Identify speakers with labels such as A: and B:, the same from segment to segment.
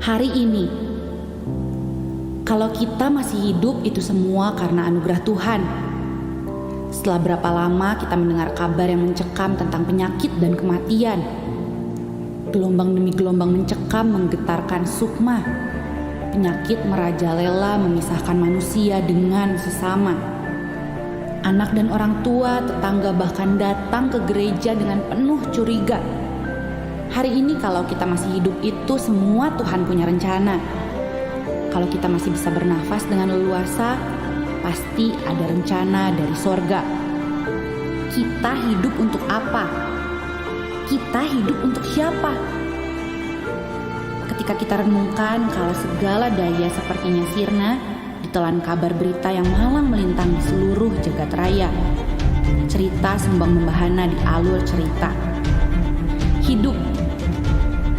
A: Hari ini, kalau kita masih hidup itu semua karena anugerah Tuhan. Setelah berapa lama kita mendengar kabar yang mencekam tentang penyakit dan kematian. Gelombang demi gelombang mencekam menggetarkan sukma. Penyakit merajalela memisahkan manusia dengan sesama. Anak dan orang tua, tetangga bahkan datang ke gereja dengan penuh curiga. Hari ini kalau kita masih hidup itu semua Tuhan punya rencana. Kalau kita masih bisa bernafas dengan leluasa, pasti ada rencana dari sorga. Kita hidup untuk apa? Kita hidup untuk siapa? Ketika kita renungkan kalau segala daya sepertinya sirna, ditelan kabar berita yang malang melintang di seluruh jagat raya. Cerita sembang membahana di alur cerita. Hidup.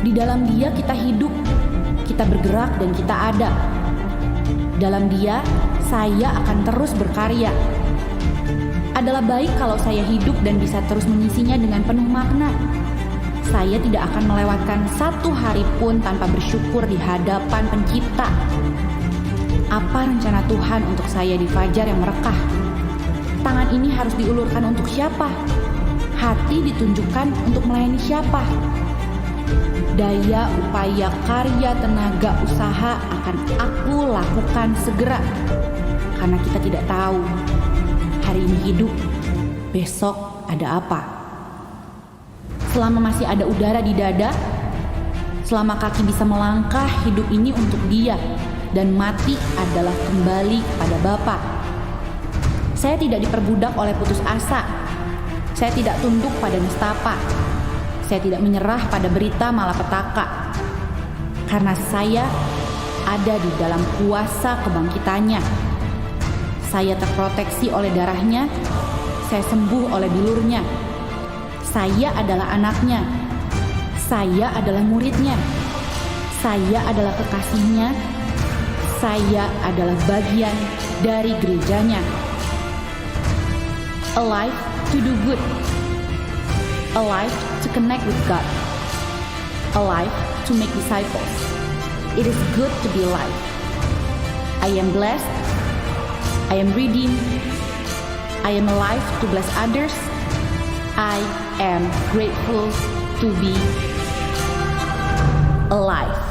A: Di dalam Dia kita hidup. Kita bergerak dan kita ada. Dalam Dia, saya akan terus berkarya. Adalah baik kalau saya hidup dan bisa terus mengisinya dengan penuh makna. Saya tidak akan melewatkan satu hari pun tanpa bersyukur di hadapan Pencipta. Apa rencana Tuhan untuk saya di fajar yang merekah? Tangan ini harus diulurkan untuk siapa? Hati ditunjukkan untuk melayani siapa? Daya, upaya, karya, tenaga, usaha akan aku lakukan segera. Karena kita tidak tahu hari ini hidup, besok ada apa. Selama masih ada udara di dada, selama kaki bisa melangkah, hidup ini untuk Dia. Dan mati adalah kembali kepada Bapa. Saya tidak diperbudak oleh putus asa. Saya tidak tunduk pada nistapa. Saya tidak menyerah pada berita malapetaka. Karena saya ada di dalam kuasa kebangkitannya. Saya terproteksi oleh darahnya. Saya sembuh oleh bilurnya. Saya adalah anaknya. Saya adalah muridnya. Saya adalah kekasihnya. Saya adalah bagian dari gerejanya. Alive to do good. Alive to connect with God. Alive to make disciples. It is good to be alive. I am blessed. I am redeemed. I am alive to bless others. I am grateful to be alive.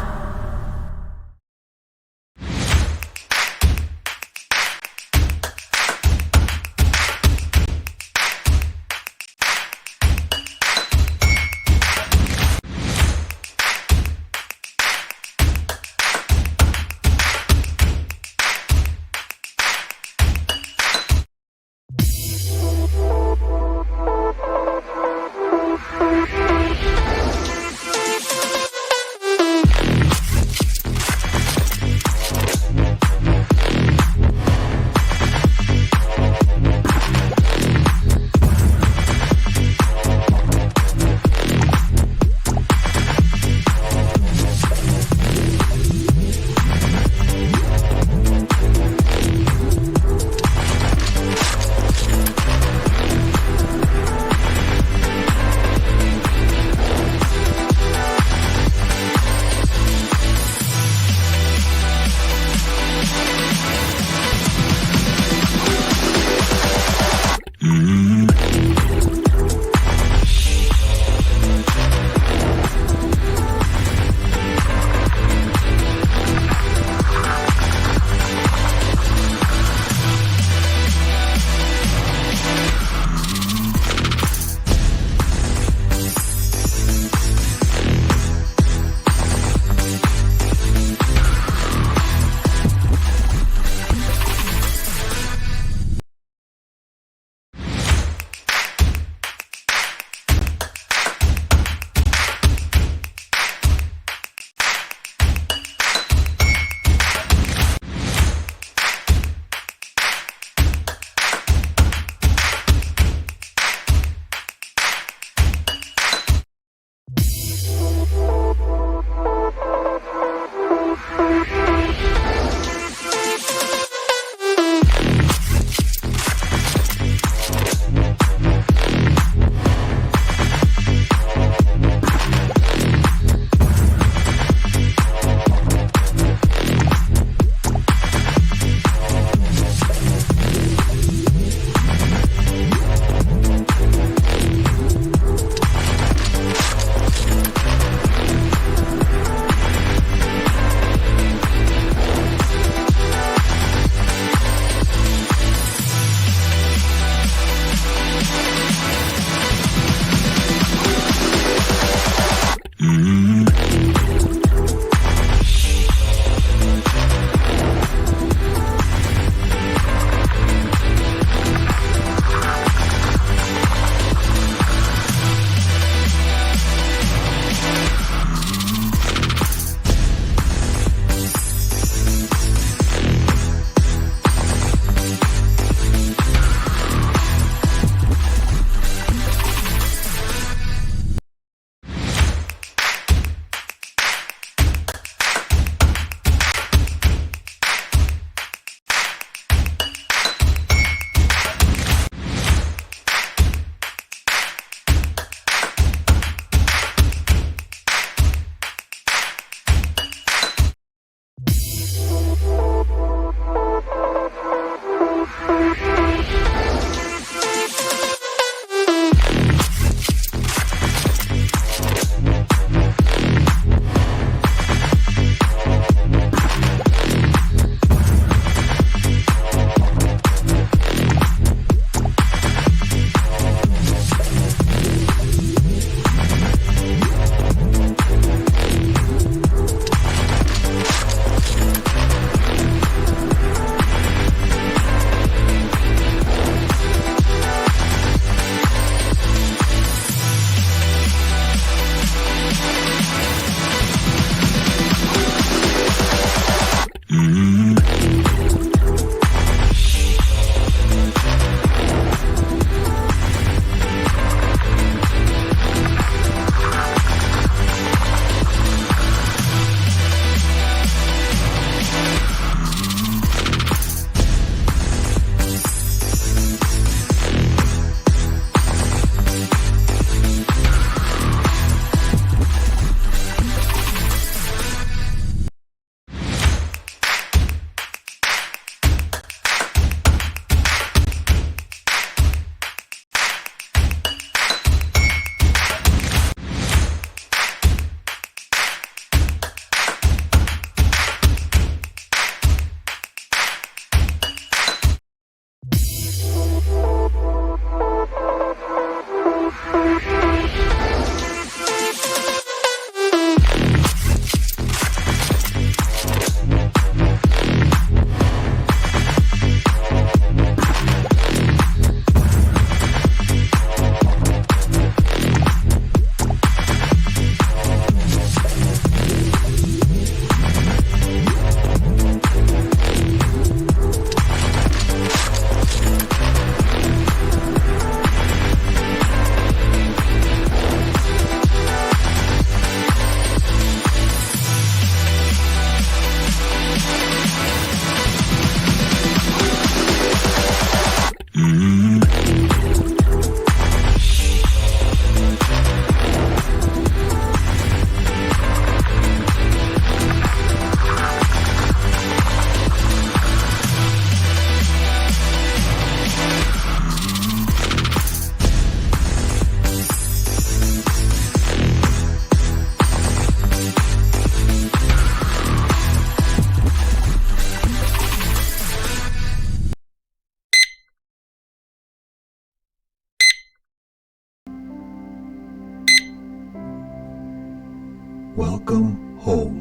B: Welcome home.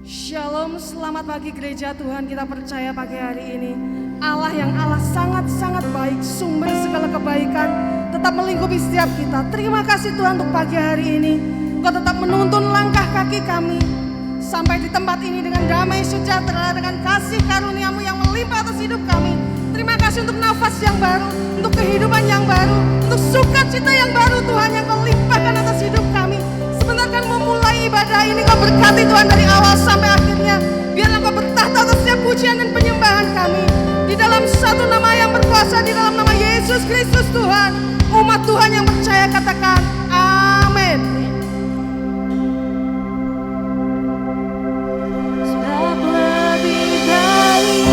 C: Shalom, selamat pagi gereja Tuhan. Kita percaya pagi hari ini Allah yang Allah sangat-sangat baik, sumber segala kebaikan tetap melingkupi setiap kita. Terima kasih Tuhan untuk pagi hari ini. Kau tetap menuntun langkah kaki kami sampai di tempat ini dengan damai sejahtera, dengan kasih karuniamu yang melimpah atas hidup kami. Terima kasih untuk nafas yang baru, untuk kehidupan yang baru, untuk sukacita yang baru Tuhan yang kau limpahkan atas hidup kami. Sebentar kami memulai ibadah ini, kau berkati Tuhan dari awal sampai akhirnya. Biarlah kau bertahta atas setiap pujian dan penyembahan kami. Di dalam satu nama yang berkuasa, di dalam nama Yesus Kristus Tuhan. Umat Tuhan yang percaya katakan amin.
D: Sebab lebih baik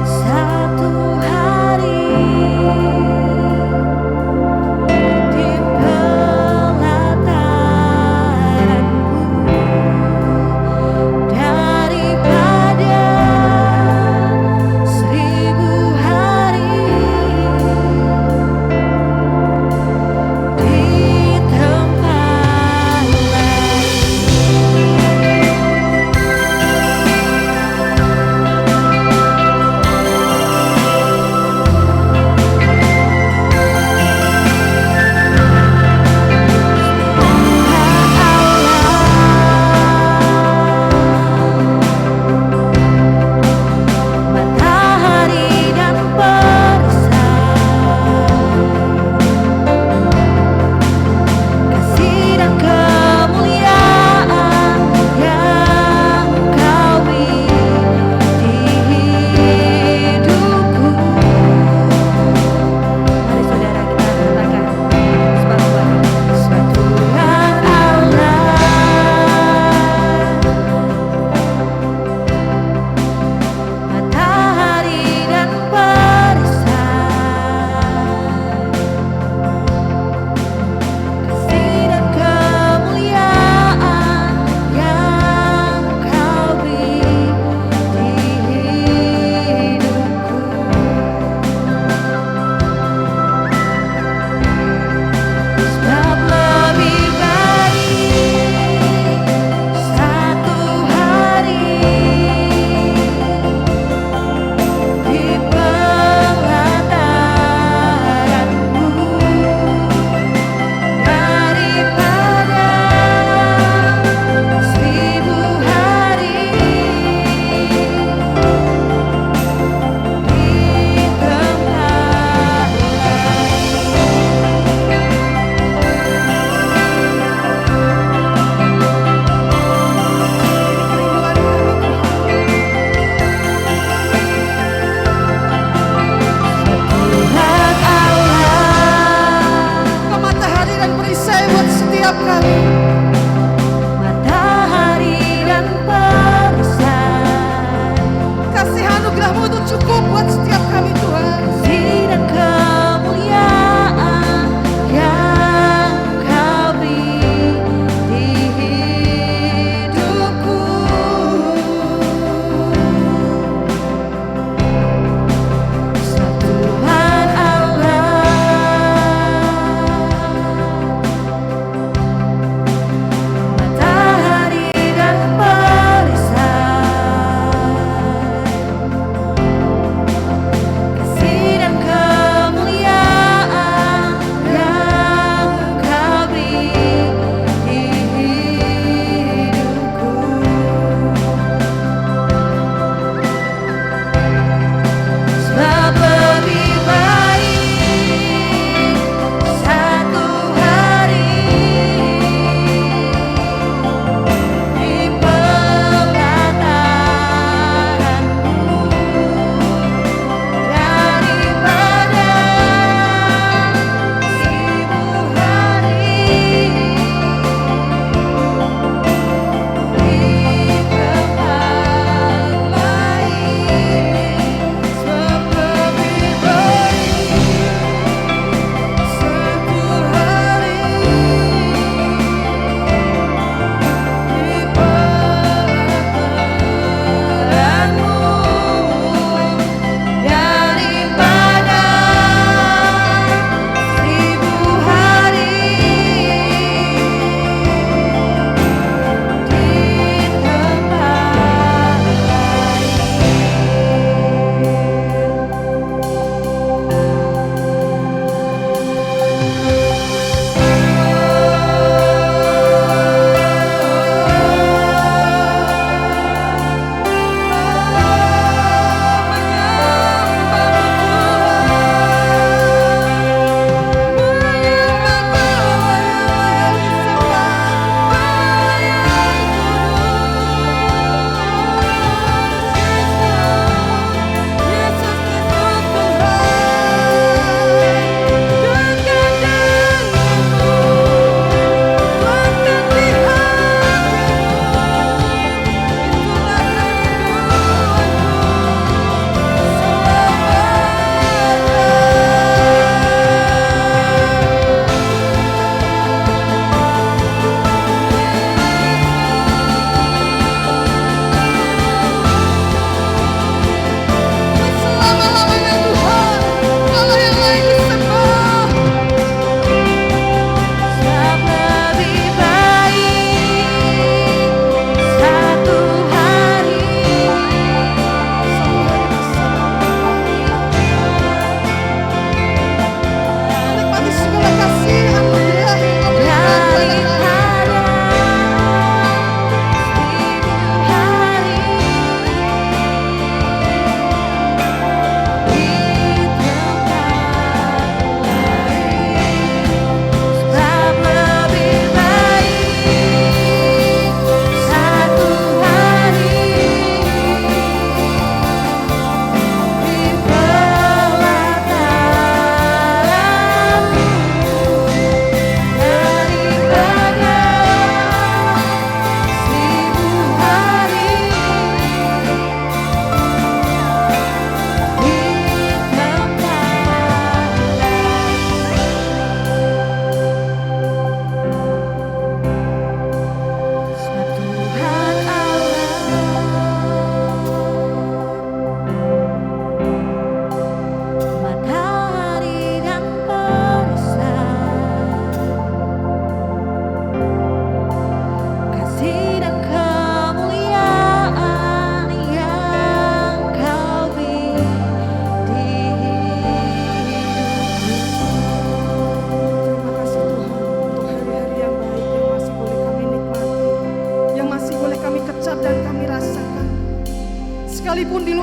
D: satu hari di pelataranmu daripada 1000 hari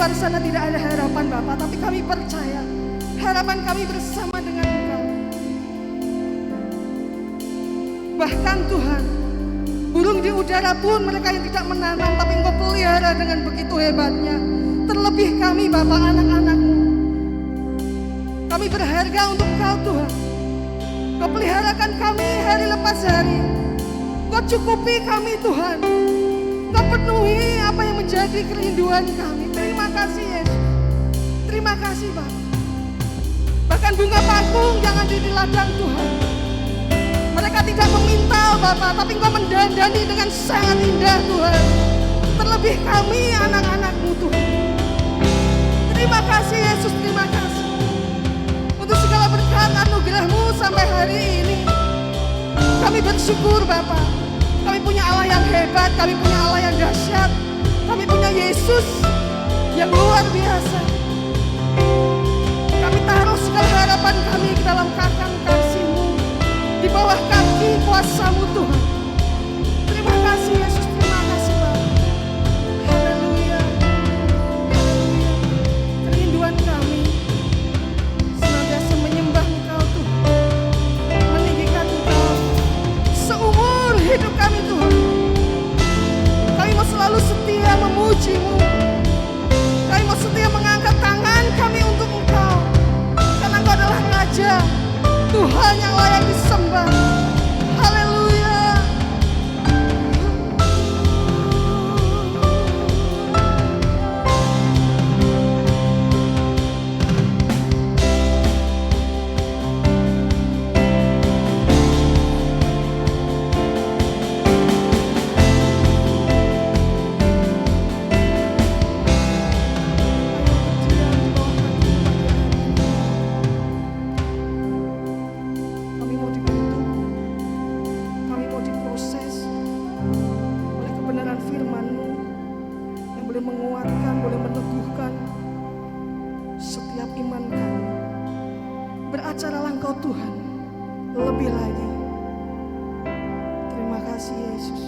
C: luar sana tidak ada harapan Bapa, tapi kami percaya harapan kami bersama dengan Engkau. Bahkan Tuhan, burung di udara pun mereka yang tidak menanam, tapi Engkau pelihara dengan begitu hebatnya. Terlebih kami Bapa, anak-anak-Mu, kami berharga untuk Engkau Tuhan. Kau peliharakan kami hari lepas hari. Kau cukupi kami Tuhan. Kau penuhi apa yang menjadi kerinduan kami. Terima kasih Yesus. Terima kasih Bapa. Bahkan bunga pakung yang ada di ladang Tuhan, mereka tidak meminta Bapa, tapi Engkau mendandani dengan sangat indah Tuhan. Terlebih kami anak-anak-Mu Tuhan. Terima kasih Yesus, terima kasih untuk segala berkat anugerah-Mu sampai hari ini. Kami bersyukur Bapa. Kami punya Allah yang hebat, kami punya Allah yang dahsyat, kami punya Yesus yang luar biasa. Kami taruh segala harapan kami ke dalam kakang kasih-Mu, di bawah kaki kuasa-Mu Tuhan. Terima kasih Yesus, terima kasih Bapa. Haleluya, haleluya. Kerinduan kami senantiasa menyembah Engkau Tuhan, meninggikan Engkau seumur hidup kami Tuhan. Kami mau selalu setia memuji-Mu. Kami mau setia mengangkat tangan kami untuk Engkau, karena Engkau adalah Raja, Tuhan yang layak disembah. Haleluya. Kami mau dibentuk, kami mau diproses oleh kebenaran firman-Mu yang boleh menguatkan, boleh meneguhkan setiap iman kami. Beracaralah Engkau Tuhan lebih lagi. Terima kasih Yesus.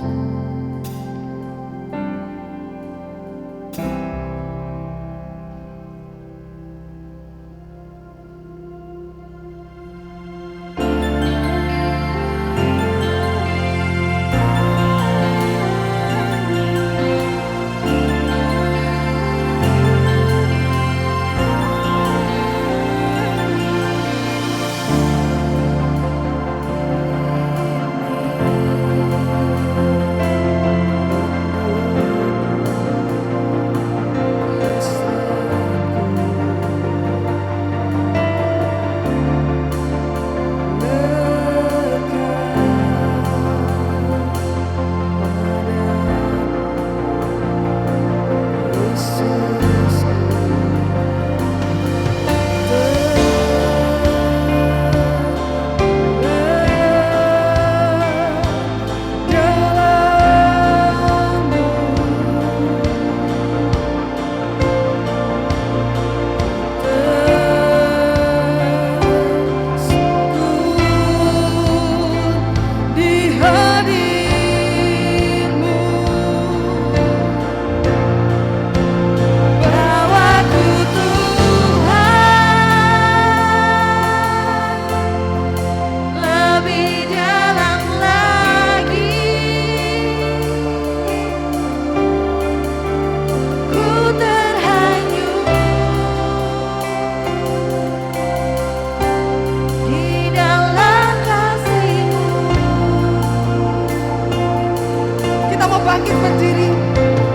C: Bangkit berdiri,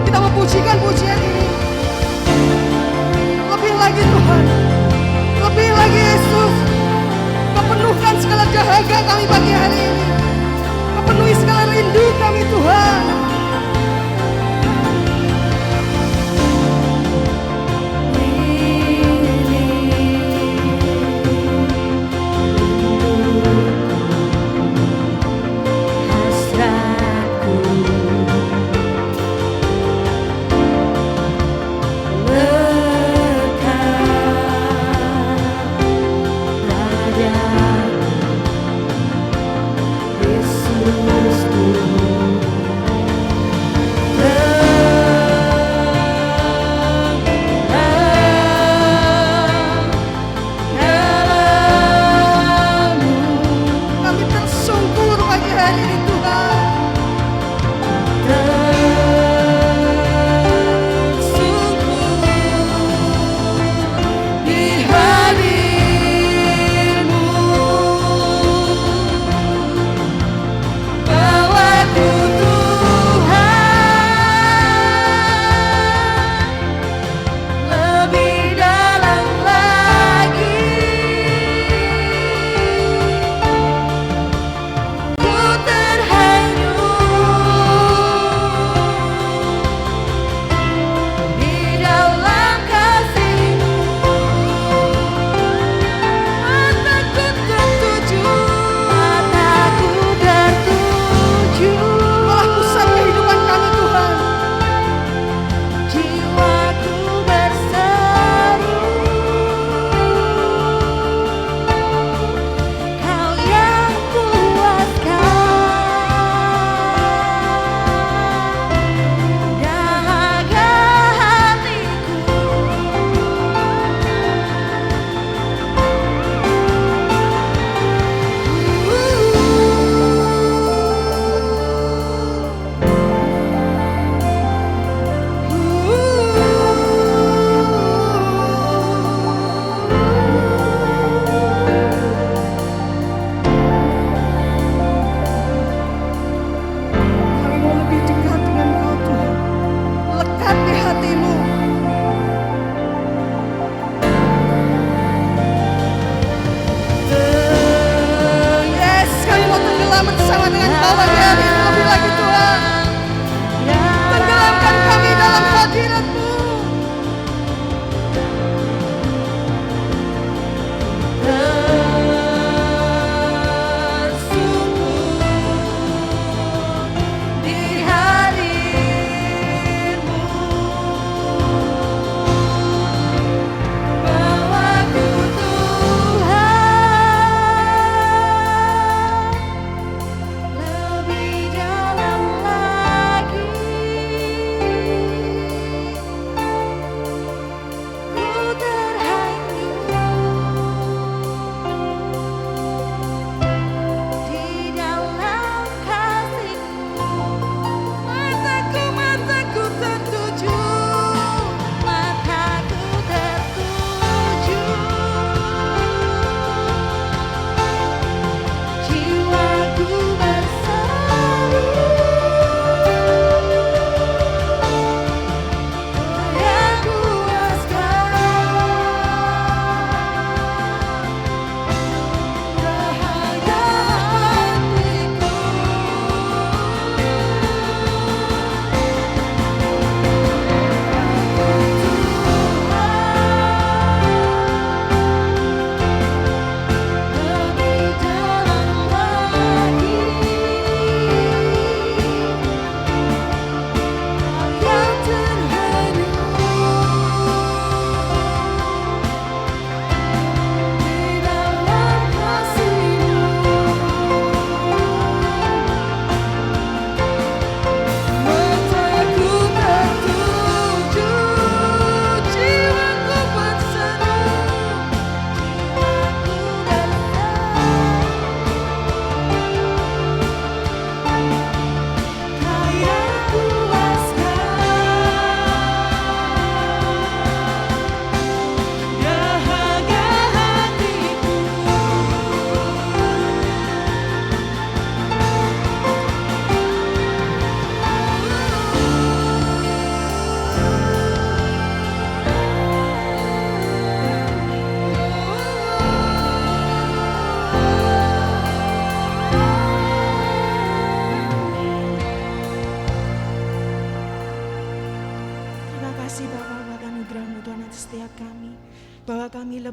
C: kita memujikan pujian ini. Lebih lagi Tuhan, lebih lagi Yesus. Kau penuhkan segala dahaga kami pagi hari ini. Kau penuhi segala rindu kami Tuhan.
D: Yesus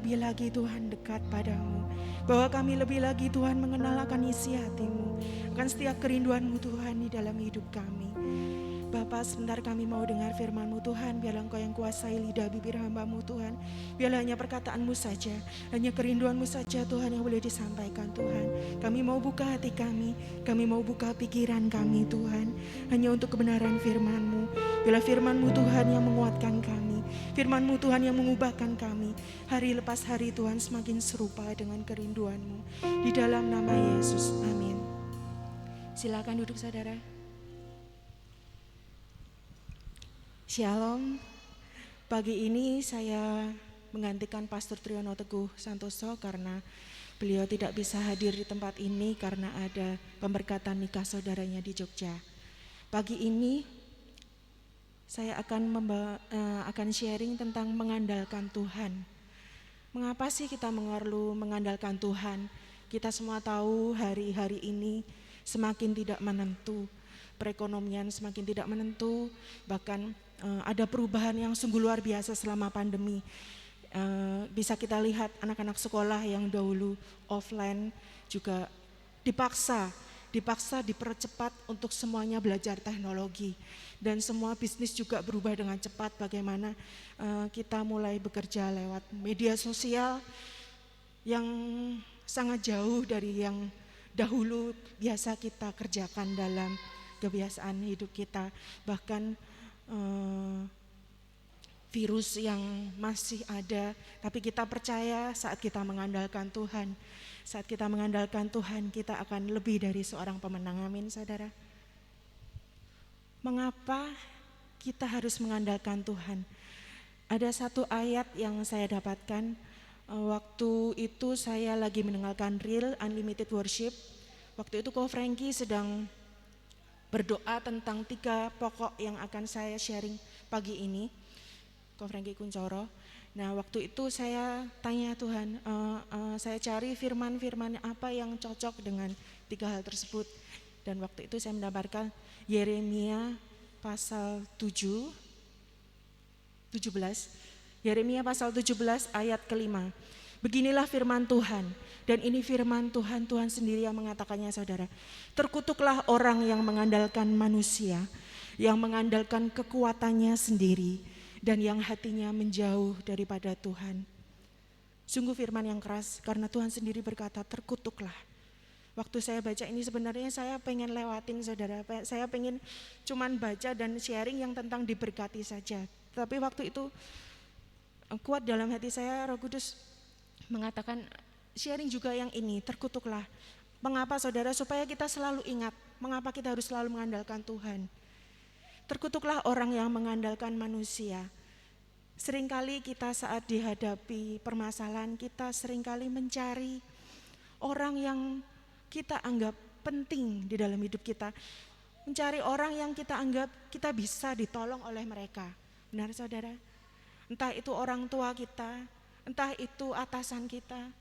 B: lebih lagi Tuhan dekat padamu, bahwa kami lebih lagi Tuhan mengenal akan isi hatimu, akan setiap kerinduanmu Tuhan di dalam hidup kami. Bapa, sebentar kami mau dengar firman-Mu Tuhan. Biarlah Engkau yang kuasai lidah bibir hamba-Mu Tuhan. Biarlah hanya perkataan-Mu saja, hanya kerinduan-Mu saja Tuhan yang boleh disampaikan Tuhan. Kami mau buka hati kami mau buka pikiran kami Tuhan, hanya untuk kebenaran firman-Mu. Biarlah firman-Mu Tuhan yang menguatkan kami, firman-Mu Tuhan yang mengubahkan kami. Hari lepas hari Tuhan semakin serupa dengan kerinduan-Mu. Di dalam nama Yesus, amin. Silakan duduk saudara. Shalom. Pagi ini saya menggantikan Pastor Triyono Teguh Santoso karena beliau tidak bisa hadir di tempat ini karena ada pemberkatan nikah saudaranya di Jogja. Pagi ini saya akan sharing tentang mengandalkan Tuhan. Mengapa sih kita perlu mengandalkan Tuhan? Kita semua tahu hari-hari ini semakin tidak menentu. Perekonomian semakin tidak menentu, bahkan ada perubahan yang sungguh luar biasa selama pandemi. Bisa kita lihat anak-anak sekolah yang dahulu offline juga dipaksa dipercepat untuk semuanya belajar teknologi, dan semua bisnis juga berubah dengan cepat. Bagaimana kita mulai bekerja lewat media sosial yang sangat jauh dari yang dahulu biasa kita kerjakan dalam kebiasaan hidup kita. Bahkan virus yang masih ada, tapi kita percaya saat kita mengandalkan Tuhan, kita akan lebih dari seorang pemenang. Amin saudara. Mengapa kita harus mengandalkan Tuhan? Ada satu ayat yang saya dapatkan waktu itu saya lagi mendengarkan Real Unlimited Worship. Waktu itu Ko Frankie sedang berdoa tentang 3 pokok yang akan saya sharing pagi ini, Ko Frankie Kuncoro. Nah waktu itu saya tanya Tuhan, saya cari firman-firman apa yang cocok dengan 3 hal tersebut. Dan waktu itu saya mendapatkan Yeremia pasal 17, Yeremia pasal 17 ayat ke-5. Beginilah firman Tuhan, dan ini firman Tuhan, Tuhan sendiri yang mengatakannya saudara. Terkutuklah orang yang mengandalkan manusia, yang mengandalkan kekuatannya sendiri, dan yang hatinya menjauh daripada Tuhan. Sungguh firman yang keras, karena Tuhan sendiri berkata terkutuklah. Waktu saya baca ini sebenarnya saya pengen lewatin saudara, saya pengen cuman baca dan sharing yang tentang diberkati saja. Tapi waktu itu kuat dalam hati saya, Roh Kudus mengatakan sharing juga yang ini, terkutuklah. Mengapa saudara? Supaya kita selalu ingat mengapa kita harus selalu mengandalkan Tuhan. Terkutuklah orang yang mengandalkan manusia. Seringkali kita saat dihadapi permasalahan, kita seringkali mencari orang yang kita anggap penting di dalam hidup kita, mencari orang yang kita anggap kita bisa ditolong oleh mereka. Benar saudara? Entah itu orang tua kita, entah itu atasan kita,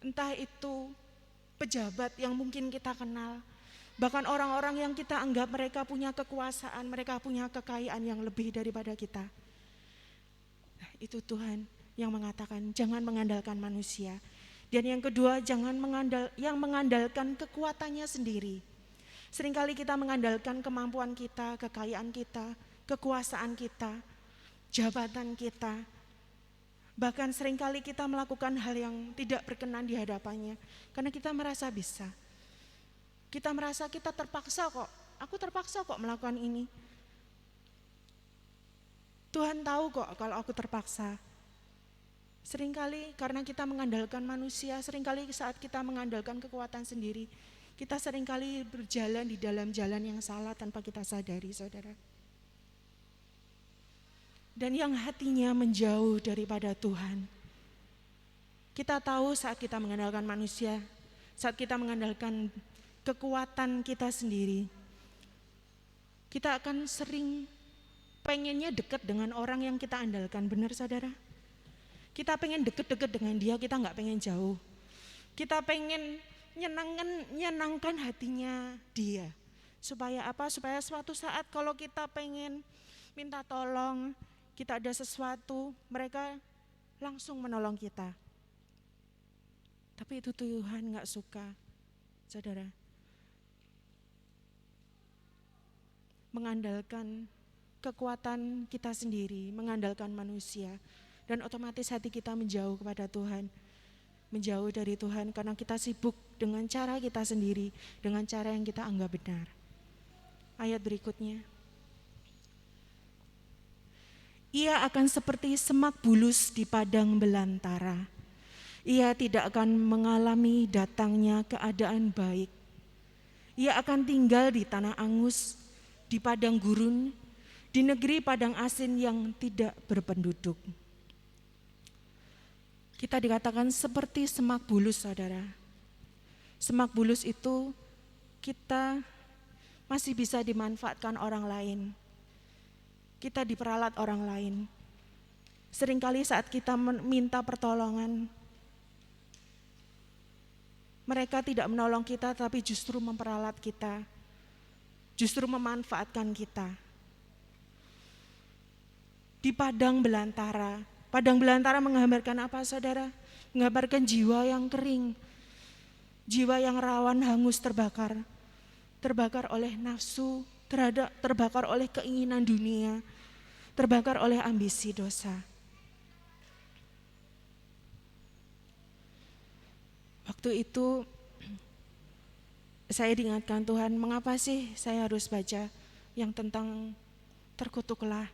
B: entah itu pejabat yang mungkin kita kenal, bahkan orang-orang yang kita anggap mereka punya kekuasaan, mereka punya kekayaan yang lebih daripada kita. Nah, itu Tuhan yang mengatakan jangan mengandalkan manusia. Dan yang kedua, jangan mengandalkan kekuatannya sendiri. Seringkali kita mengandalkan kemampuan kita, kekayaan kita, kekuasaan kita, jabatan kita. Bahkan seringkali kita melakukan hal yang tidak berkenan di hadapannya karena kita merasa bisa. Kita merasa kita terpaksa kok, aku terpaksa kok melakukan ini. Tuhan tahu kok kalau aku terpaksa. Seringkali karena kita mengandalkan manusia, seringkali saat kita mengandalkan kekuatan sendiri, kita seringkali berjalan di dalam jalan yang salah tanpa kita sadari saudara. Dan yang hatinya menjauh daripada Tuhan. Kita tahu saat kita mengandalkan manusia, saat kita mengandalkan kekuatan kita sendiri, kita akan sering pengennya dekat dengan orang yang kita andalkan. Benar saudara? Kita pengen deket-deket dengan dia, kita gak pengen jauh. Kita pengen nyenangkan hatinya dia. Supaya apa? Supaya suatu saat kalau kita pengen minta tolong, kita ada sesuatu, mereka langsung menolong kita. Tapi itu Tuhan gak suka, saudara. Mengandalkan kekuatan kita sendiri, mengandalkan manusia, dan otomatis hati kita menjauh kepada Tuhan. Menjauh dari Tuhan karena kita sibuk dengan cara kita sendiri, dengan cara yang kita anggap benar. Ayat berikutnya. Ia akan seperti semak bulus di padang belantara. Ia tidak akan mengalami datangnya keadaan baik. Ia akan tinggal di tanah angus, di padang gurun, di negeri padang asin yang tidak berpenduduk. Kita dikatakan seperti semak bulus, saudara. Semak bulus itu kita masih bisa dimanfaatkan orang lain. Kita diperalat orang lain. Seringkali saat kita minta pertolongan, mereka tidak menolong kita tapi justru memperalat kita, justru memanfaatkan kita. Di padang belantara menggambarkan apa, saudara? Menggambarkan jiwa yang kering, jiwa yang rawan hangus terbakar oleh nafsu, terbakar oleh keinginan dunia, terbakar oleh ambisi dosa. Waktu itu saya diingatkan Tuhan, mengapa sih saya harus baca yang tentang terkutuklah?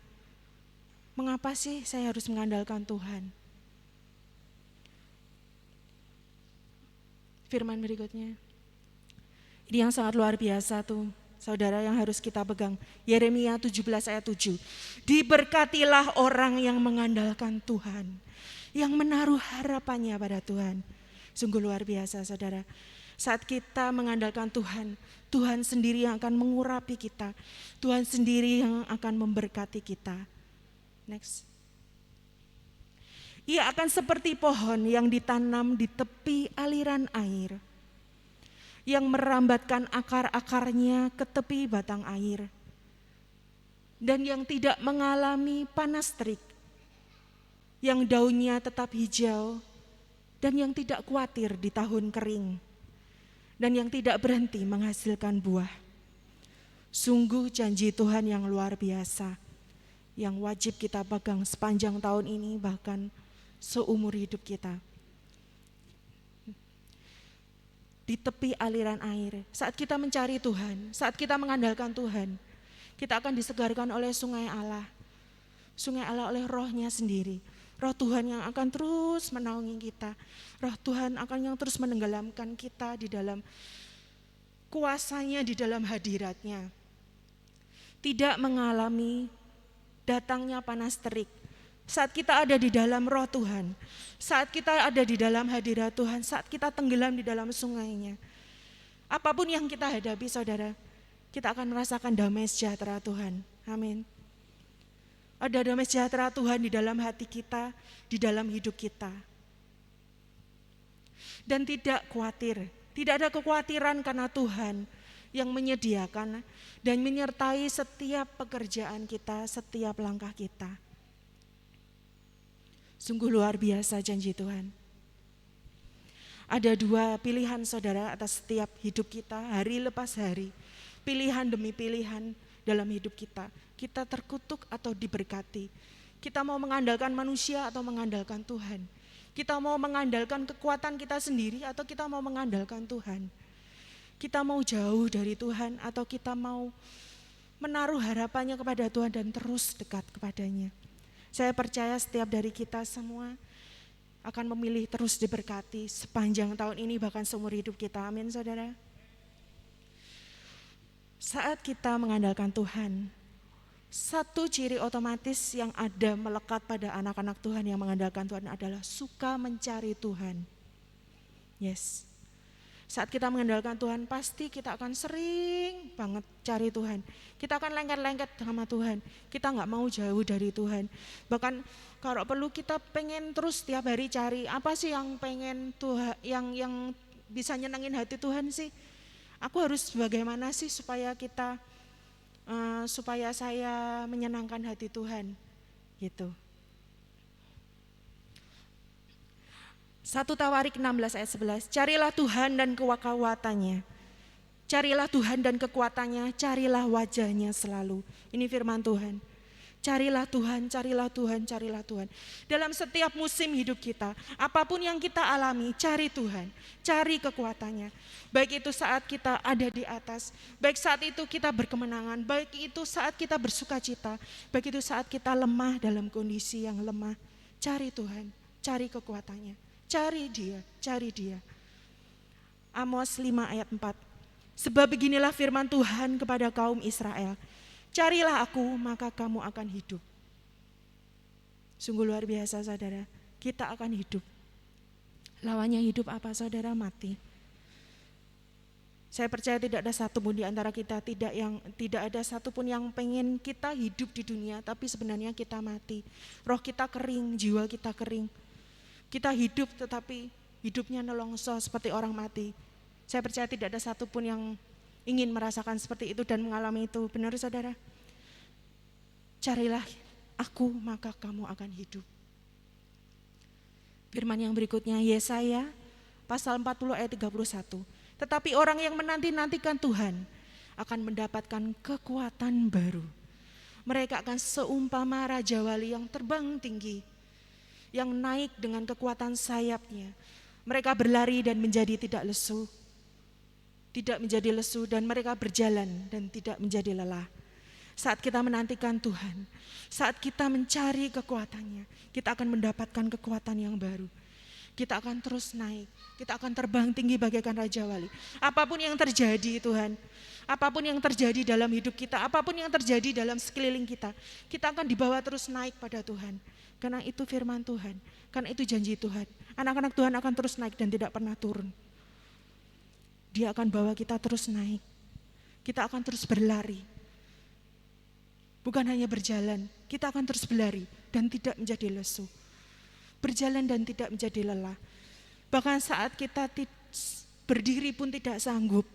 B: Mengapa sih saya harus mengandalkan Tuhan? Firman berikutnya. Ini yang sangat luar biasa tuh, saudara, yang harus kita pegang. Yeremia 17 ayat 7. Diberkatilah orang yang mengandalkan Tuhan, yang menaruh harapannya pada Tuhan. Sungguh luar biasa, saudara. Saat kita mengandalkan Tuhan, Tuhan sendiri yang akan mengurapi kita. Tuhan sendiri yang akan memberkati kita. Next. Ia akan seperti pohon yang ditanam di tepi aliran air, yang merambatkan akar-akarnya ke tepi batang air, dan yang tidak mengalami panas terik, yang daunnya tetap hijau, dan yang tidak khawatir di tahun kering, dan yang tidak berhenti menghasilkan buah. Sungguh janji Tuhan yang luar biasa, yang wajib kita pegang sepanjang tahun ini, bahkan seumur hidup kita. Di tepi aliran air, saat kita mencari Tuhan, saat kita mengandalkan Tuhan, kita akan disegarkan oleh sungai Allah. Sungai Allah oleh rohnya sendiri. Roh Tuhan yang akan terus menaungi kita. Roh Tuhan akan yang terus menenggelamkan kita di dalam kuasanya, di dalam hadiratnya. Tidak mengalami datangnya panas terik. Saat kita ada di dalam roh Tuhan, saat kita ada di dalam hadirat Tuhan, saat kita tenggelam di dalam sungainya, apapun yang kita hadapi, saudara, kita akan merasakan damai sejahtera Tuhan. Amin. Ada damai sejahtera Tuhan di dalam hati kita, di dalam hidup kita. Dan tidak khawatir, tidak ada kekhawatiran karena Tuhan yang menyediakan dan menyertai setiap pekerjaan kita, setiap langkah kita. Sungguh luar biasa janji Tuhan. Ada dua pilihan, saudara, atas setiap hidup kita, hari lepas hari. Pilihan demi pilihan dalam hidup kita. Kita terkutuk atau diberkati. Kita mau mengandalkan manusia atau mengandalkan Tuhan. Kita mau mengandalkan kekuatan kita sendiri atau kita mau mengandalkan Tuhan. Kita mau jauh dari Tuhan atau kita mau menaruh harapannya kepada Tuhan dan terus dekat kepadanya. Saya percaya setiap dari kita semua akan memilih terus diberkati sepanjang tahun ini, bahkan seumur hidup kita. Amin, saudara. Saat kita mengandalkan Tuhan, satu ciri otomatis yang ada melekat pada anak-anak Tuhan yang mengandalkan Tuhan adalah suka mencari Tuhan. Yes. Saat kita mengandalkan Tuhan, pasti kita akan sering banget cari Tuhan. Kita akan lengket-lengket sama Tuhan. Kita gak mau jauh dari Tuhan. Bahkan kalau perlu kita pengen terus tiap hari cari, apa sih yang pengen Tuhan, yang bisa nyenengin hati Tuhan sih? Aku harus bagaimana sih supaya saya menyenangkan hati Tuhan, gitu. 1 Tawarik 16 ayat 11. Carilah Tuhan dan kekuatannya. Carilah Tuhan dan kekuatannya, carilah wajahnya selalu. Ini firman Tuhan. Carilah Tuhan, carilah Tuhan, carilah Tuhan. Dalam setiap musim hidup kita, apapun yang kita alami, cari Tuhan, cari kekuatannya. Baik itu saat kita ada di atas, baik saat itu kita berkemenangan, baik itu saat kita bersuka cita, baik itu saat kita lemah dalam kondisi yang lemah. Cari Tuhan, cari kekuatannya, cari Dia, cari Dia. Amos 5 ayat 4. Sebab beginilah firman Tuhan kepada kaum Israel. Carilah aku, maka kamu akan hidup. Sungguh luar biasa saudara, kita akan hidup. Lawannya hidup apa saudara? Mati. Saya percaya tidak ada satupun di antara kita, tidak ada satupun yang pengen kita hidup di dunia, tapi sebenarnya kita mati. Roh kita kering, jiwa kita kering. Kita hidup tetapi hidupnya nelongso seperti orang mati. Saya percaya tidak ada satupun yang ingin merasakan seperti itu dan mengalami itu. Benar saudara? Carilah aku maka kamu akan hidup. Firman yang berikutnya Yesaya pasal 40 ayat 31. Tetapi orang yang menanti-nantikan Tuhan akan mendapatkan kekuatan baru. Mereka akan seumpama raja wali yang terbang tinggi, yang naik dengan kekuatan sayapnya. Mereka berlari dan menjadi tidak lesu. Tidak menjadi lesu dan mereka berjalan dan tidak menjadi lelah. Saat kita menantikan Tuhan, saat kita mencari kekuatannya, kita akan mendapatkan kekuatan yang baru. Kita akan terus naik, kita akan terbang tinggi bagaikan Raja Wali. Apapun yang terjadi Tuhan, apapun yang terjadi dalam hidup kita, apapun yang terjadi dalam sekeliling kita, kita akan dibawa terus naik pada Tuhan. Karena itu firman Tuhan, karena itu janji Tuhan. Anak-anak Tuhan akan terus naik dan tidak pernah turun. Dia akan bawa kita terus naik. Kita akan terus berlari. Bukan hanya berjalan, kita akan terus berlari dan tidak menjadi lesu. Berjalan dan tidak menjadi lelah. Bahkan saat kita berdiri pun tidak sanggup.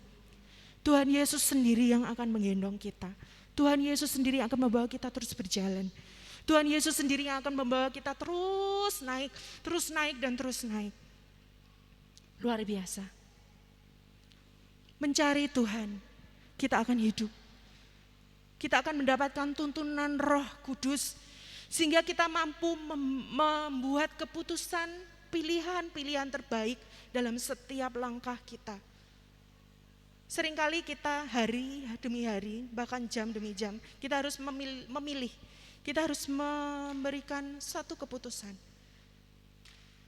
B: Tuhan Yesus sendiri yang akan menggendong kita. Tuhan Yesus sendiri yang akan membawa kita terus berjalan. Tuhan Yesus sendiri yang akan membawa kita terus naik dan terus naik. Luar biasa. Mencari Tuhan, kita akan hidup. Kita akan mendapatkan tuntunan Roh Kudus sehingga kita mampu membuat keputusan, pilihan-pilihan terbaik dalam setiap langkah kita. Seringkali kita hari demi hari, bahkan jam demi jam, kita harus memilih, kita harus memberikan satu keputusan.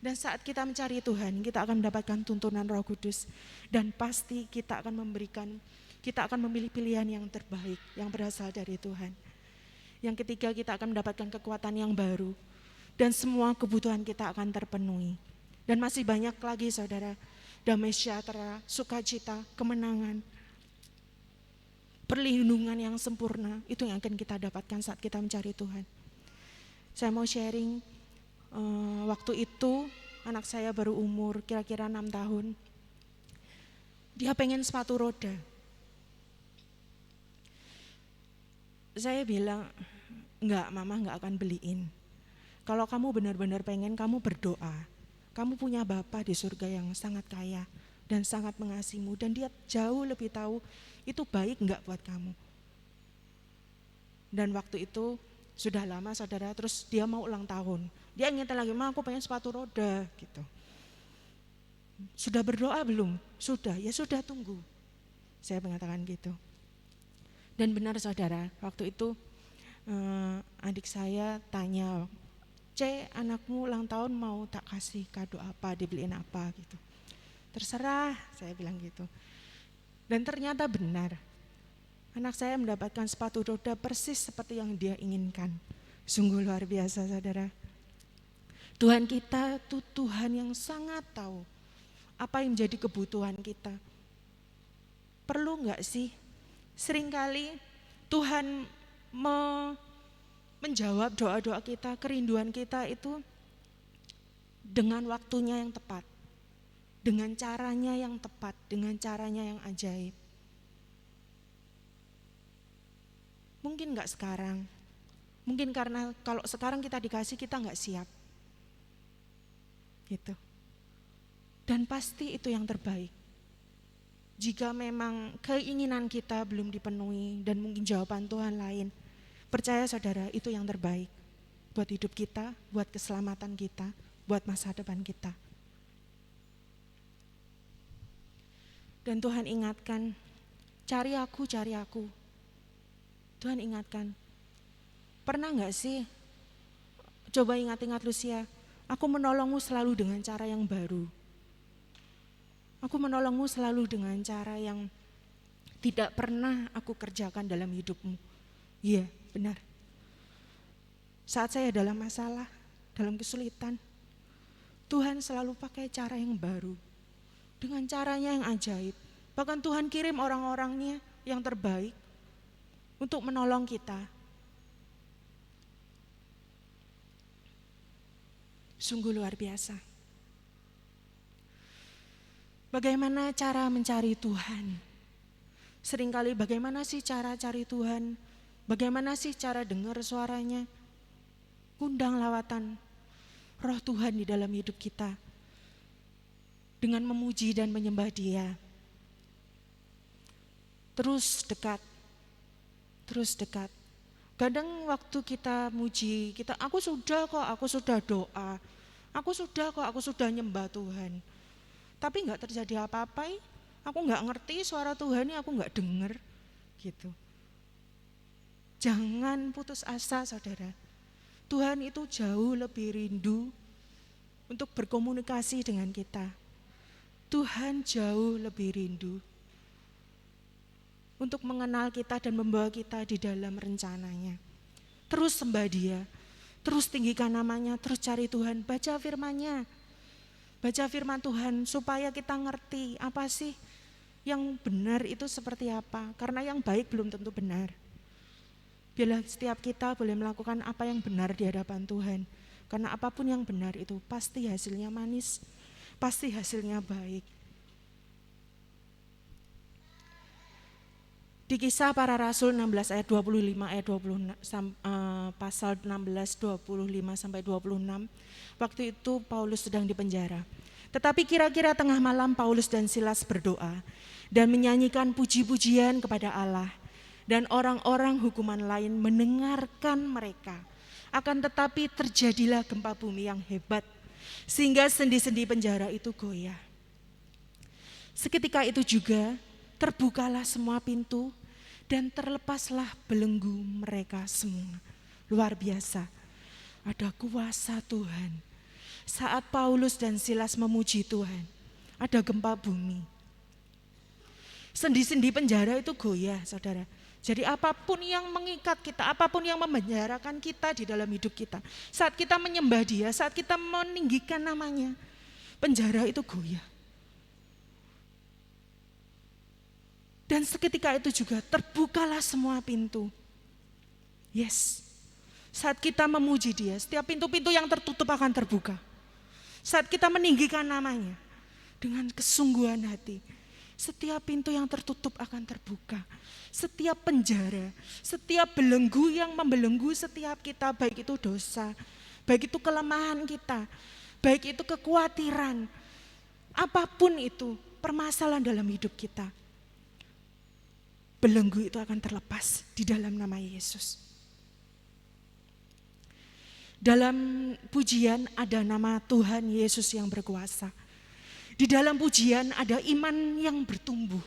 B: Dan saat kita mencari Tuhan, kita akan mendapatkan tuntunan Roh Kudus. Dan pasti kita akan memilih pilihan yang terbaik, yang berasal dari Tuhan. Yang ketiga, kita akan mendapatkan kekuatan yang baru. Dan semua kebutuhan kita akan terpenuhi. Dan masih banyak lagi saudara, damai sejahtera, sukacita, kemenangan, perlindungan yang sempurna, itu yang akan kita dapatkan saat kita mencari Tuhan. Saya mau sharing, waktu itu anak saya baru umur kira-kira 6 tahun. Dia pengen sepatu roda. Saya bilang, enggak, mama enggak akan beliin. Kalau kamu benar-benar pengen, kamu berdoa. Kamu punya Bapa di surga yang sangat kaya dan sangat mengasihimu. Dan dia jauh lebih tahu itu baik enggak buat kamu. Dan waktu itu sudah lama saudara, terus dia mau ulang tahun. Dia ingat lagi, ma aku pengen sepatu roda gitu. Sudah berdoa belum? Sudah, ya sudah tunggu. Saya mengatakan gitu. Dan benar saudara, waktu itu adik saya tanya, anakmu ulang tahun mau tak kasih kado apa, dibeliin apa gitu. Terserah, saya bilang gitu. Dan ternyata benar, anak saya mendapatkan sepatu roda persis seperti yang dia inginkan. Sungguh luar biasa saudara. Tuhan kita itu Tuhan yang sangat tahu apa yang menjadi kebutuhan kita. Perlu enggak sih? Seringkali Tuhan menjawab doa-doa kita, kerinduan kita itu dengan waktunya yang tepat, dengan caranya yang tepat, dengan caranya yang ajaib. Mungkin enggak sekarang, mungkin karena kalau sekarang kita dikasih kita enggak siap, gitu. Dan pasti itu yang terbaik. Jika memang keinginan kita belum dipenuhi dan mungkin jawaban Tuhan lain, percaya saudara, itu yang terbaik buat hidup kita, buat keselamatan kita, buat masa depan kita. Dan Tuhan ingatkan, cari aku, cari aku. Tuhan ingatkan, pernah gak sih, coba ingat-ingat Lucia, aku menolongmu selalu dengan cara yang baru. Aku menolongmu selalu dengan cara yang tidak pernah aku kerjakan dalam hidupmu. Iya, benar. Saat saya dalam masalah, dalam kesulitan, Tuhan selalu pakai cara yang baru. Dengan caranya yang ajaib. Bahkan Tuhan kirim orang-orangnya yang terbaik untuk menolong kita. Sungguh luar biasa. Bagaimana cara mencari Tuhan? Seringkali bagaimana sih cara cari Tuhan? Bagaimana sih cara dengar suaranya? Undang lawatan Roh Tuhan di dalam hidup kita dengan memuji dan menyembah Dia. Terus dekat. Kadang waktu kita muji, aku sudah doa, aku sudah nyembah Tuhan. Tapi gak terjadi apa-apa, aku gak ngerti suara Tuhan, aku gak dengar gitu. Jangan putus asa saudara. Tuhan itu jauh lebih rindu untuk berkomunikasi dengan kita. Tuhan jauh lebih rindu untuk mengenal kita dan membawa kita di dalam rencananya. Terus sembah Dia, terus tinggikan namanya, terus cari Tuhan, baca firman-Nya. Baca firman Tuhan supaya kita ngerti apa sih yang benar itu seperti apa. Karena yang baik belum tentu benar. Biarlah setiap kita boleh melakukan apa yang benar di hadapan Tuhan. Karena apapun yang benar itu pasti hasilnya manis, pasti hasilnya baik. Di Kisah Para Rasul 16 ayat 25 ayat 20 pasal 16 25 sampai 26. Waktu itu Paulus sedang dipenjara. Tetapi kira-kira tengah malam Paulus dan Silas berdoa dan menyanyikan puji-pujian kepada Allah. Dan orang-orang hukuman lain mendengarkan mereka. Akan tetapi terjadilah gempa bumi yang hebat sehingga sendi-sendi penjara itu goyah. Seketika itu juga terbukalah semua pintu dan terlepaslah belenggu mereka semua. Luar biasa. Ada kuasa Tuhan. Saat Paulus dan Silas memuji Tuhan, ada gempa bumi. Sendi-sendi penjara itu goyah, saudara. Jadi apapun yang mengikat kita, apapun yang memenjarakan kita di dalam hidup kita, saat kita menyembah Dia, saat kita meninggikan namanya, penjara itu goyah. Dan seketika itu juga terbukalah semua pintu. Yes. Saat kita memuji Dia, setiap pintu-pintu yang tertutup akan terbuka. Saat kita meninggikan namanya dengan kesungguhan hati, setiap pintu yang tertutup akan terbuka. Setiap penjara, setiap belenggu yang membelenggu setiap kita, baik itu dosa, baik itu kelemahan kita, baik itu kekhawatiran, apapun itu permasalahan dalam hidup kita, belenggu itu akan terlepas di dalam nama Yesus. Dalam pujian ada nama Tuhan Yesus yang berkuasa. Di dalam pujian ada iman yang bertumbuh.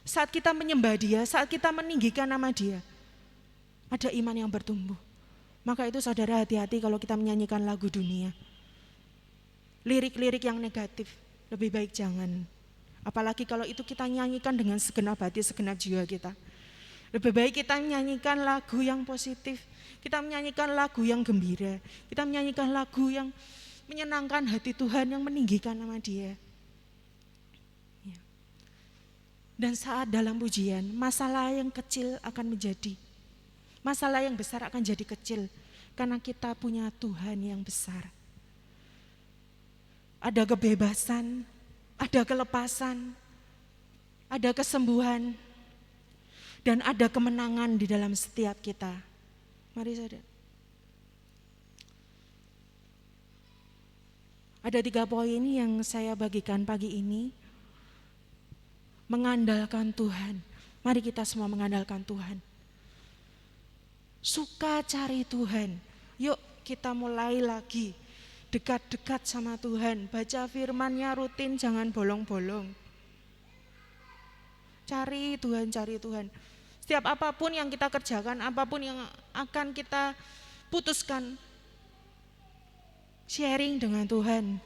B: Saat kita menyembah Dia, saat kita meninggikan nama Dia, ada iman yang bertumbuh. Maka itu saudara hati-hati kalau kita menyanyikan lagu dunia. Lirik-lirik yang negatif, lebih baik jangan. Apalagi kalau itu kita nyanyikan dengan segenap hati, segenap jiwa kita. Lebih baik kita menyanyikan lagu yang positif, kita menyanyikan lagu yang gembira, kita menyanyikan lagu yang menyenangkan hati Tuhan, yang meninggikan nama Dia. Ya. Dan saat dalam pujian, masalah yang kecil akan menjadi, masalah yang besar akan jadi kecil, karena kita punya Tuhan yang besar. Ada kebebasan, ada kelepasan, ada kesembuhan, dan ada kemenangan di dalam setiap kita. Mari saudara. Ada 3 poin yang saya bagikan pagi ini. Mengandalkan Tuhan. Mari kita semua mengandalkan Tuhan. Suka cari Tuhan. Yuk kita mulai lagi dekat-dekat sama Tuhan. Baca firman-Nya rutin, jangan bolong-bolong. Cari Tuhan, cari Tuhan. Setiap apapun yang kita kerjakan, apapun yang akan kita putuskan, sharing dengan Tuhan.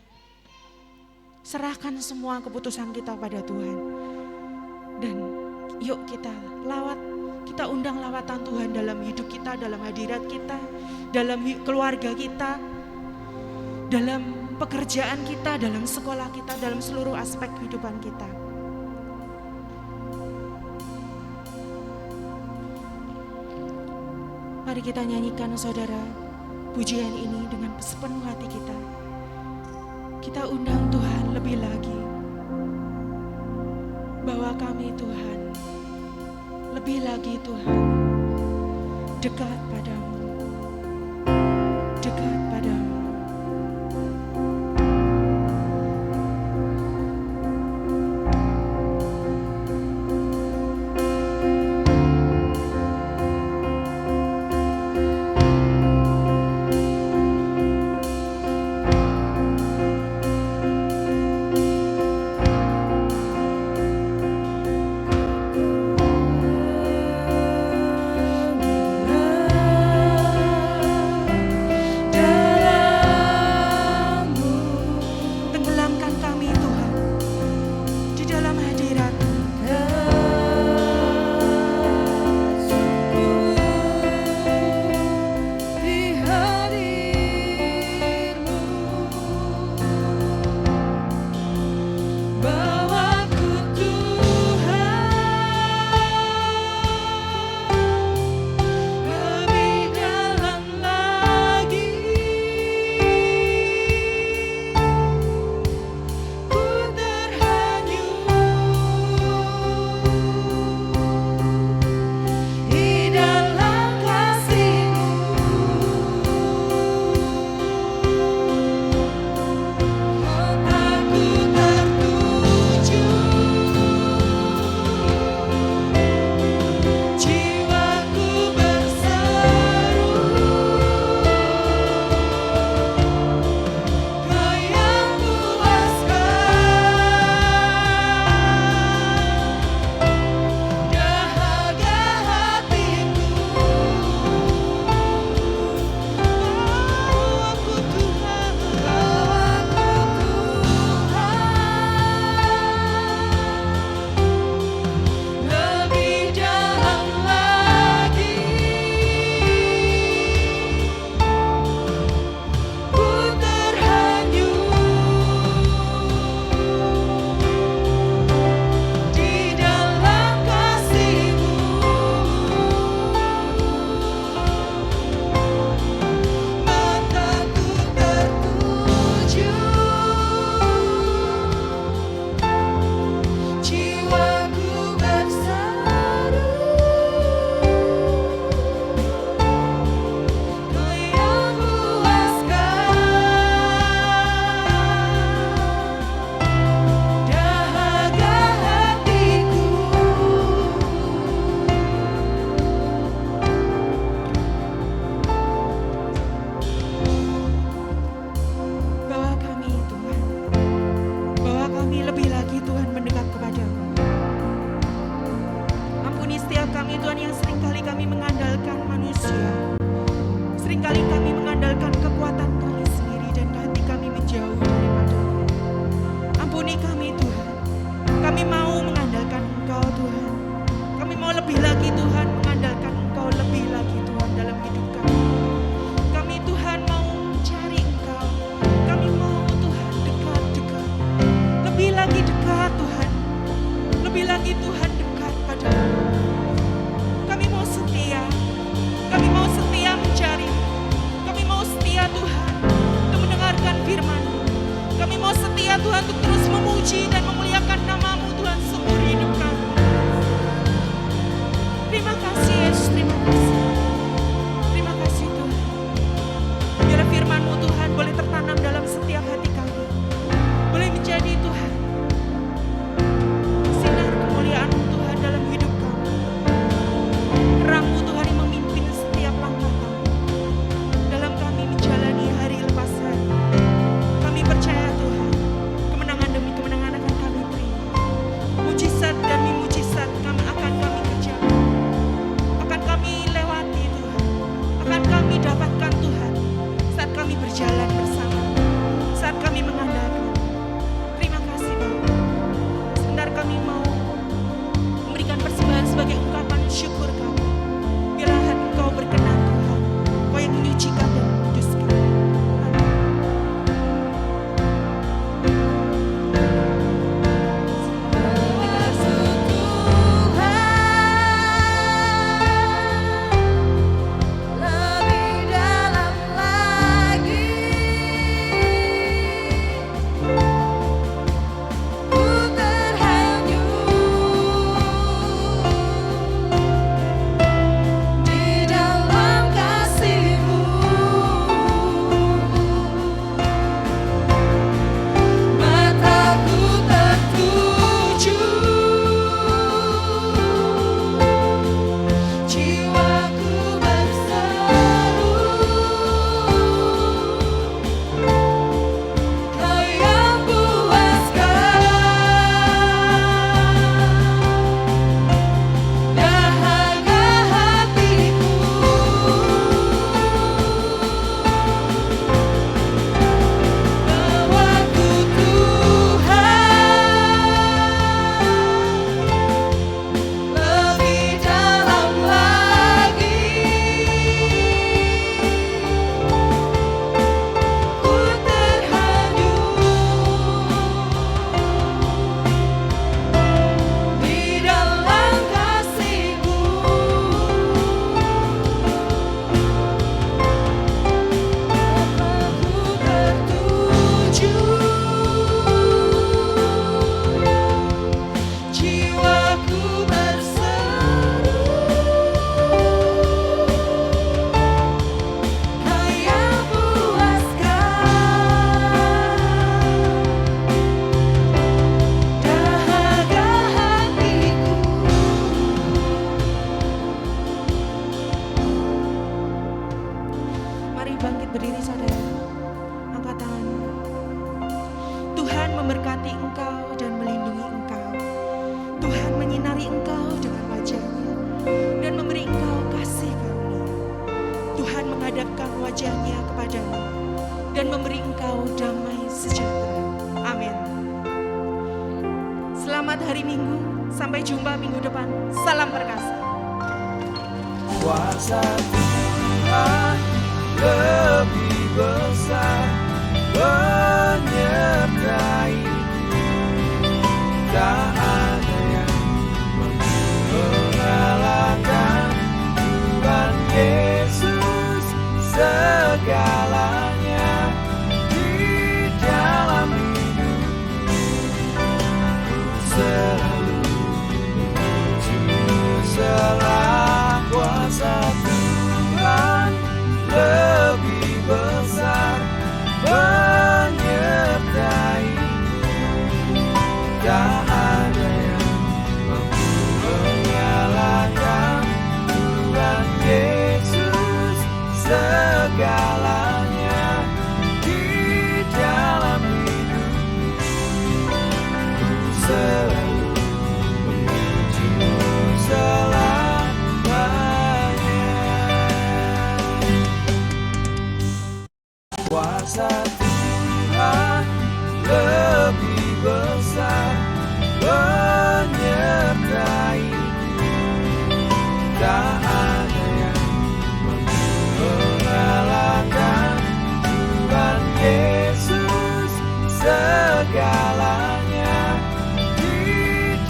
B: Serahkan semua keputusan kita pada Tuhan. Dan yuk kita undang lawatan Tuhan dalam hidup kita, dalam hadirat kita, dalam keluarga kita, dalam pekerjaan kita, dalam sekolah kita, dalam seluruh aspek kehidupan kita. Mari kita nyanyikan saudara pujian ini dengan sepenuh hati kita. Kita undang Tuhan lebih lagi. Bawa kami Tuhan, lebih lagi Tuhan, dekat padamu, dekat padamu. Terima kasih Tuhan. Biarlah firman-Mu Tuhan boleh tertanam dalam setiap hati kami. Selamat hari Minggu, sampai jumpa minggu depan. Salam perkasa.
E: Kuasa Tuhan lebih besar menyertai, tak ada yang mengalahkan Tuhan Yesus. Segalanya di dalam hidupku, selalu selah kuasa Tuhan lebih besar menyertai, tak ada yang mampu mengalahkan Tuhan Yesus. Segalanya di dalam hidupku, selalu menuju selamanya. Kuasa Tuhan lebih besar menyertai, tak ada yang mampu mengalahkan Tuhan Yesus. Segalanya di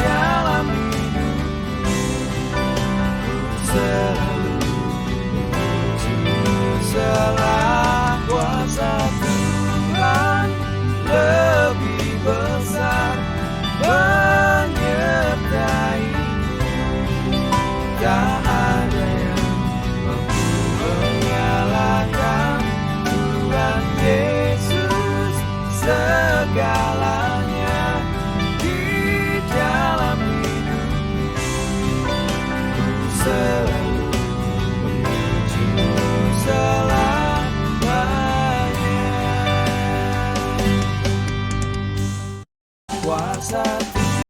E: dalam hidupku, selalu menuju selah kuasa Tuhan lebih besar menyertai, tak ada yang mampu mengalahkan Tuhan Yesus. Segalanya di dalam hidupku, selalu menuju selamanya. Kuasa